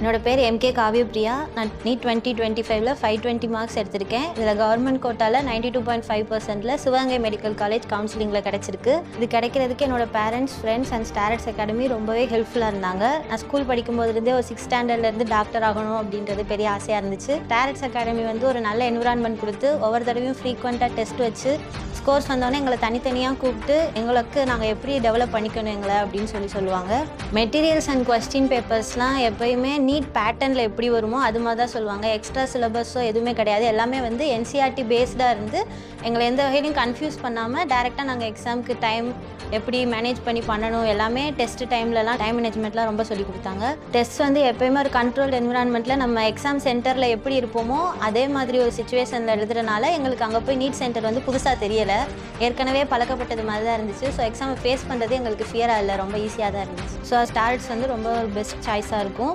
என்னோட பேர் எம்கே காவியபிரியா. நான் நீட் 2025ல் 520 மார்க்ஸ் எடுத்திருக்கேன். இதில் கவர்மெண்ட் கோட்டாவில் 92.5%ல் சிவகங்கை மெடிக்கல் காலேஜ் கவுன்சிலிங்கில் கிடச்சிருக்கு. இது கிடைக்கிறதுக்கு என்னோட பேரண்ட்ஸ், ஃப்ரெண்ட்ஸ் அண்ட் ஸ்டாரட்ஸ் அகாடமி ரொம்பவே ஹெல்ப்ஃபுல்லாக இருந்தாங்க. நான் ஸ்கூல் படிக்கும்போதுலேருந்தே ஒரு 6th ஸ்டாண்டர்ட்லேருந்து டாக்டர் ஆகணும் அப்படின்றது பெரிய ஆசையாக இருந்துச்சு. ஸ்டாரட்ஸ் அகாடமி வந்து ஒரு நல்ல என்விரான்மெண்ட் கொடுத்து ஒவ்வொரு தடவையும் ஃப்ரீக்வெண்ட்டாக டெஸ்ட் வச்சு ஸ்கோர்ஸ் வந்தோடனே எங்களை தனித்தனியாக கூப்பிட்டு எங்களுக்கு நாங்கள் எப்படி டெவலப் பண்ணிக்கணும் எங்களை அப்படின்னு சொல்லுவாங்க. மெட்டீரியல்ஸ் அண்ட் கொஸ்டின் பேப்பர்ஸ்லாம் எப்போயுமே நீட் பேட்டர்னில் எப்படி வருமோ அது மாதிரி தான் சொல்லுவாங்க. எக்ஸ்ட்ரா சிலபஸோ எதுவுமே கிடையாது. எல்லாமே வந்து என்சிஆர்டி பேஸ்டாக இருந்து எங்களை எந்த வகையிலையும் கன்ஃபியூஸ் பண்ணாமல் டேரெக்டாக நாங்கள் எக்ஸாமுக்கு டைம் எப்படி மேனேஜ் பண்ணணும் எல்லாமே டெஸ்ட் டைம்லலாம் டைம் மேனேஜ்மெண்ட்லாம் ரொம்ப சொல்லி கொடுத்தாங்க. டெஸ்ட் வந்து எப்போயுமே ஒரு கண்ட்ரோல்டு என்விரான்மெண்ட்டில் நம்ம எக்ஸாம் சென்டரில் எப்படி இருப்போமோ அதே மாதிரி ஒரு சுச்சுவேஷனில் எழுதுறதுனால எங்களுக்கு அங்கே போய் நீட் சென்டர் வந்து புதுசாக தெரியலை. ஏற்கனவே பழக்கப்பட்டது மாதிரி தான் இருந்துச்சு. ஸோ எக்ஸாமை ஃபேஸ் பண்ணுறது எங்களுக்கு ஃபியராக இல்லை, ரொம்ப ஈஸியாக தான் இருந்துச்சு. ஸோ ஸ்டாரட்ஸ் வந்து ரொம்ப பெஸ்ட் சாய்ஸாக இருக்கும்.